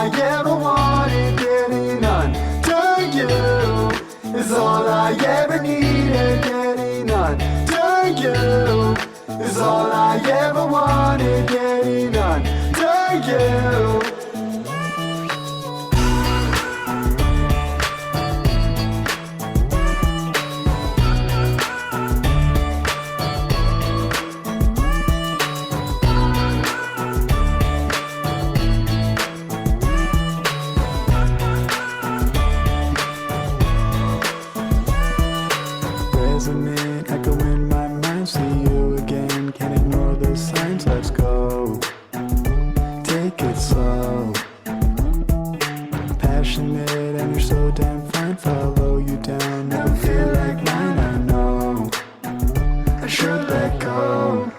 I ever wanted, getting under you is all I ever needed, getting under you is all I ever wanted, getting under you. Resonate, echo in my mind, see you again, can't ignore the signs, let's go, take it slow, passionate and you're so damn fine, follow you down, never feel like mine, I know, I should let go,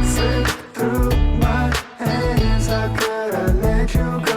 slip through my hands, how could I let you go?